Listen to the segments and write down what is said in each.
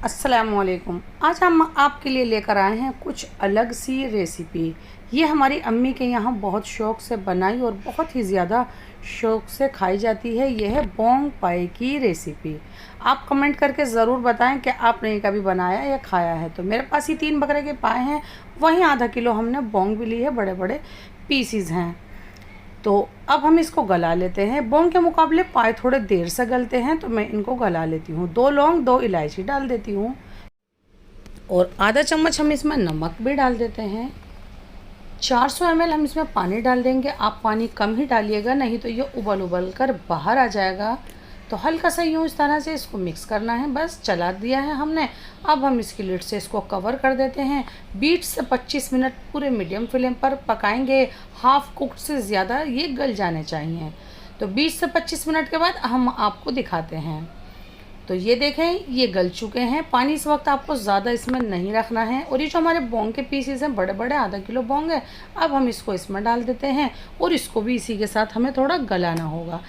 अस्सलामुअलैकुम। आज हम आपके लिए लेकर आए हैं कुछ अलग सी रेसिपी। ये हमारी अम्मी के यहाँ बहुत शौक़ से बनाई और बहुत ही ज़्यादा शौक़ से खाई जाती है। यह है बोंग पाए की रेसिपी। आप कमेंट करके ज़रूर बताएं कि आपने ये कभी बनाया या खाया है। तो मेरे पास ये 3 बकरे के पाए हैं, वहीं आधा किलो हमने बोंग भी ली है, बड़े बड़े पीसीज हैं। तो अब हम इसको गला लेते हैं। बोंग के मुकाबले पाए थोड़े देर से गलते हैं, तो मैं इनको गला लेती हूँ। 2 लौंग 2 इलायची डाल देती हूँ और आधा चम्मच हम इसमें नमक भी डाल देते हैं। 400 ml हम इसमें पानी डाल देंगे। आप पानी कम ही डालिएगा, नहीं तो ये उबल उबल कर बाहर आ जाएगा। तो हल्का सा यूँ इस तरह से इसको मिक्स करना है, बस चला दिया है हमने। अब हम इसकी लिड से इसको कवर कर देते हैं। 20 से 25 मिनट पूरे मीडियम फ्लेम पर पकाएंगे। हाफ़ कुक्ड से ज़्यादा ये गल जाने चाहिए। तो 20 से 25 मिनट के बाद हम आपको दिखाते हैं। तो ये देखें, ये गल चुके हैं। पानी इस वक्त आपको ज़्यादा इसमें नहीं रखना है। और ये जो हमारे बोंग के पीसेस हैं, बड़े बड़े आधा किलो बोंग है, अब हम इसको इसमें डाल देते हैं और इसको भी इसी के साथ हमें थोड़ा गलाना होगा।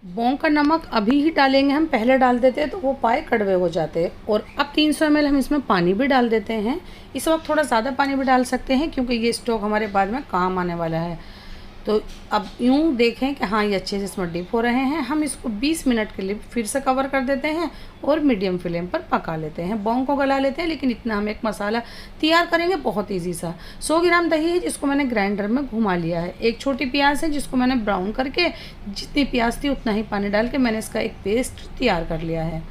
बोंग का नमक अभी ही डालेंगे, हम पहले डाल देते हैं तो वो पाए कड़वे हो जाते हैं। और अब 300 ml हम इसमें पानी भी डाल देते हैं। इस वक्त थोड़ा ज़्यादा पानी भी डाल सकते हैं, क्योंकि ये स्टॉक हमारे बाद में काम आने वाला है। तो अब यूँ देखें कि हाँ, ये अच्छे से इसमें डिप हो रहे हैं। हम इसको 20 मिनट के लिए फिर से कवर कर देते हैं और मीडियम फ्लेम पर पका लेते हैं। बोंग को गला लेते हैं, लेकिन इतना हम एक मसाला तैयार करेंगे बहुत ईजी सा। 100 ग्राम दही है, जिसको मैंने ग्राइंडर में घुमा लिया है। 1 छोटी प्याज है, जिसको मैंने ब्राउन करके, जितनी प्याज थी उतना ही पानी डाल के मैंने इसका एक पेस्ट तैयार कर लिया है।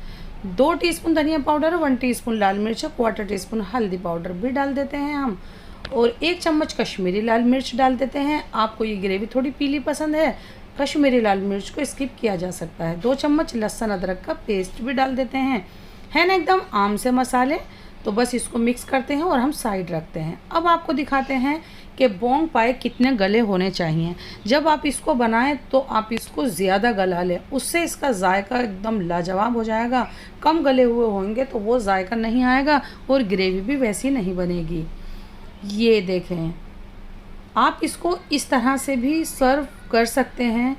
2 टीस्पून धनिया पाउडर, 1 टीस्पून लाल मिर्च, 1/4 टीस्पून हल्दी पाउडर भी डाल देते हैं हम। और 1 चम्मच कश्मीरी लाल मिर्च डाल देते हैं। आपको ये ग्रेवी थोड़ी पीली पसंद है, कश्मीरी लाल मिर्च को स्किप किया जा सकता है। 2 चम्मच लहसुन अदरक का पेस्ट भी डाल देते हैं। है ना एकदम आम से मसाले। तो बस इसको मिक्स करते हैं और हम साइड रखते हैं। अब आपको दिखाते हैं कि बोंग पाए कितने गले होने चाहिए। जब आप इसको बनाएं तो आप इसको ज़्यादा गला लें, उससे इसका जायका एकदम लाजवाब हो जाएगा। कम गले हुए होंगे तो वो जायका नहीं आएगा और ग्रेवी भी वैसी नहीं बनेगी। ये देखें, आप इसको इस तरह से भी सर्व कर सकते हैं।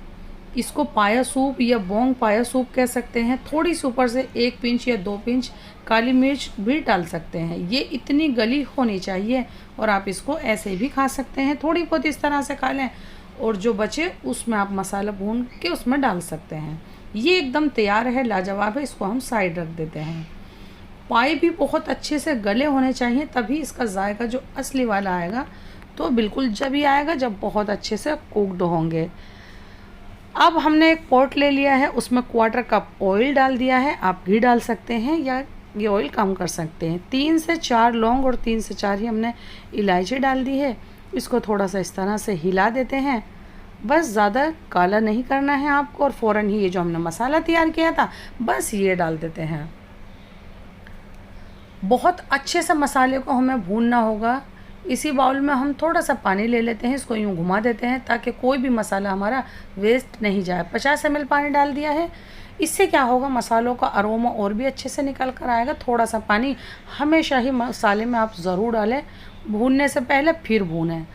इसको पाया सूप या बोंग पाया सूप कह सकते हैं। थोड़ी सी ऊपर से 1 पिंच या 2 पिंच काली मिर्च भी डाल सकते हैं। ये इतनी गली होनी चाहिए। और आप इसको ऐसे भी खा सकते हैं, थोड़ी बहुत इस तरह से खा लें और जो बचे उसमें आप मसाला भून के उसमें डाल सकते हैं। ये एकदम तैयार है, लाजवाब है। इसको हम साइड रख देते हैं। पाए भी बहुत अच्छे से गले होने चाहिए, तभी इसका जायका जो असली वाला आएगा। तो बिल्कुल जब ही आएगा जब बहुत अच्छे से कुक्ड होंगे। अब हमने एक पॉट ले लिया है, उसमें 1/4 कप ऑयल डाल दिया है। आप घी डाल सकते हैं या ये ऑयल कम कर सकते हैं। 3 से 4 लौंग और 3 से 4 ही हमने इलायची डाल दी है। इसको थोड़ा सा इस तरह से हिला देते हैं। बस ज़्यादा काला नहीं करना है आपको। और फ़ौरन ही ये जो हमने मसाला तैयार किया था, बस ये डाल देते हैं। बहुत अच्छे से मसाले को हमें भूनना होगा। इसी बाउल में हम थोड़ा सा पानी ले लेते हैं, इसको यूँ घुमा देते हैं ताकि कोई भी मसाला हमारा वेस्ट नहीं जाए। 50 ml पानी डाल दिया है। इससे क्या होगा, मसालों का अरोमा और भी अच्छे से निकल कर आएगा। थोड़ा सा पानी हमेशा ही मसाले में आप ज़रूर डालें, भूनने से पहले फिर भूनें।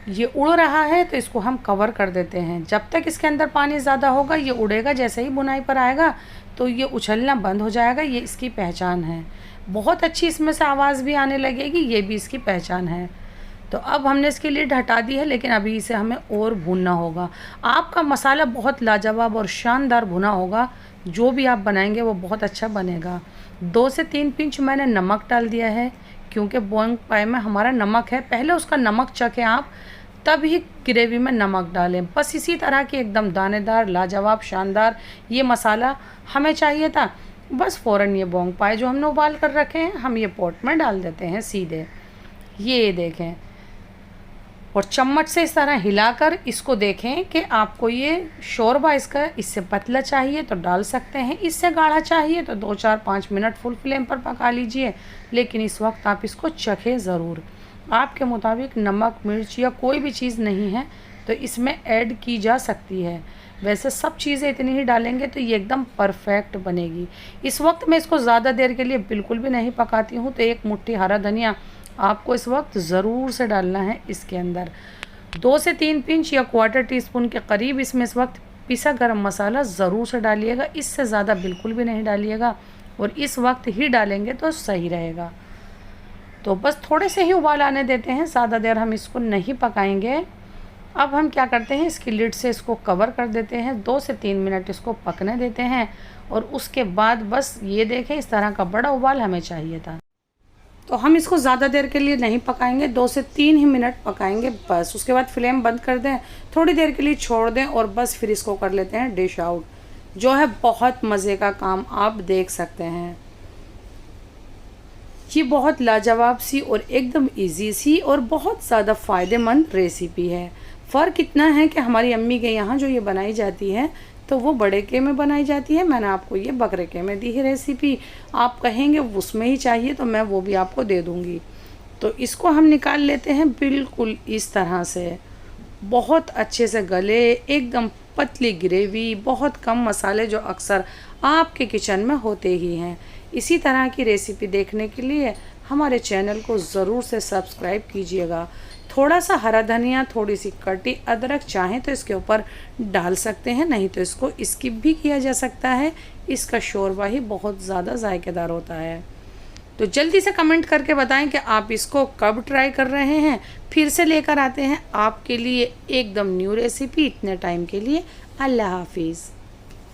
ये उड़ रहा है तो इसको हम कवर कर देते हैं। जब तक इसके अंदर पानी ज़्यादा होगा ये उड़ेगा, जैसे ही बुनाई पर आएगा तो ये उछलना बंद हो जाएगा। ये इसकी पहचान है। बहुत अच्छी इसमें से आवाज़ भी आने लगेगी, ये भी इसकी पहचान है। तो अब हमने इसकी लिड हटा दी है, लेकिन अभी इसे हमें और भूनना होगा। आपका मसाला बहुत लाजवाब और शानदार भुना होगा। जो भी आप बनाएंगे वो बहुत अच्छा बनेगा। 2 से 3 पिंच मैंने नमक डाल दिया है, क्योंकि बोंग पाए में हमारा नमक है। पहले उसका नमक चखें आप, तब ही ग्रेवी में नमक डालें। बस इसी तरह की एकदम दानेदार, लाजवाब, शानदार ये मसाला हमें चाहिए था। बस फ़ौरन ये बोंग पाए जो हमने उबाल कर रखे हैं, हम ये पॉट में डाल देते हैं सीधे। ये देखें, और चम्मच से इस तरह हिलाकर इसको देखें कि आपको ये शोरबा इसका इससे पतला चाहिए तो डाल सकते हैं, इससे गाढ़ा चाहिए तो 2, 4, 5 मिनट फुल फ्लेम पर पका लीजिए। लेकिन इस वक्त आप इसको चखें ज़रूर। आपके मुताबिक नमक, मिर्च या कोई भी चीज़ नहीं है तो इसमें ऐड की जा सकती है। वैसे सब चीज़ें इतनी ही डालेंगे तो ये एकदम परफेक्ट बनेगी। इस वक्त मैं इसको ज़्यादा देर के लिए बिल्कुल भी नहीं पकाती हूँ। तो 1 मुट्ठी हरा धनिया आपको इस वक्त ज़रूर से डालना है इसके अंदर। 2 से 3 पिंच या 1/4 टीस्पून के करीब इसमें इस वक्त पिसा गरम मसाला ज़रूर से डालिएगा। इससे ज़्यादा बिल्कुल भी नहीं डालिएगा। और इस वक्त ही डालेंगे तो सही रहेगा। तो बस थोड़े से ही उबाल आने देते हैं, ज़्यादा देर हम इसको नहीं पकाएंगे। अब हम क्या करते हैं, इसकी लिड से इसको कवर कर देते हैं, 2 से 3 मिनट इसको पकने देते हैं और उसके बाद बस ये देखें इस तरह का बड़ा उबाल हमें चाहिए था। तो हम इसको ज़्यादा देर के लिए नहीं पकाएंगे, 2 से 3 ही मिनट पकाएंगे बस। उसके बाद फ्लेम बंद कर दें, थोड़ी देर के लिए छोड़ दें और बस फिर इसको कर लेते हैं डिश आउट। जो है बहुत मज़े का काम, आप देख सकते हैं। ये बहुत लाजवाब सी और एकदम इजी सी और बहुत ज़्यादा फ़ायदेमंद रेसिपी है। फ़र्क इतना है कि हमारी अम्मी के यहाँ जो ये बनाई जाती है तो वो बड़े के में बनाई जाती है, मैंने आपको ये बकरे के में दी है रेसिपी। आप कहेंगे उसमें ही चाहिए तो मैं वो भी आपको दे दूँगी। तो इसको हम निकाल लेते हैं बिल्कुल इस तरह से, बहुत अच्छे से गले, एकदम पतली ग्रेवी, बहुत कम मसाले जो अक्सर आपके किचन में होते ही हैं। इसी तरह की रेसिपी देखने के लिए हमारे चैनल को ज़रूर से सब्सक्राइब कीजिएगा। थोड़ा सा हरा धनिया, थोड़ी सी कटी अदरक चाहें तो इसके ऊपर डाल सकते हैं, नहीं तो इसको स्किप भी किया जा सकता है। इसका शोरबा ही बहुत ज़्यादा जायकेदार होता है। तो जल्दी से कमेंट करके बताएं कि आप इसको कब ट्राई कर रहे हैं। फिर से लेकर आते हैं आपके लिए एकदम न्यू रेसिपी इतने टाइम के लिए। अल्लाह हाफिज़।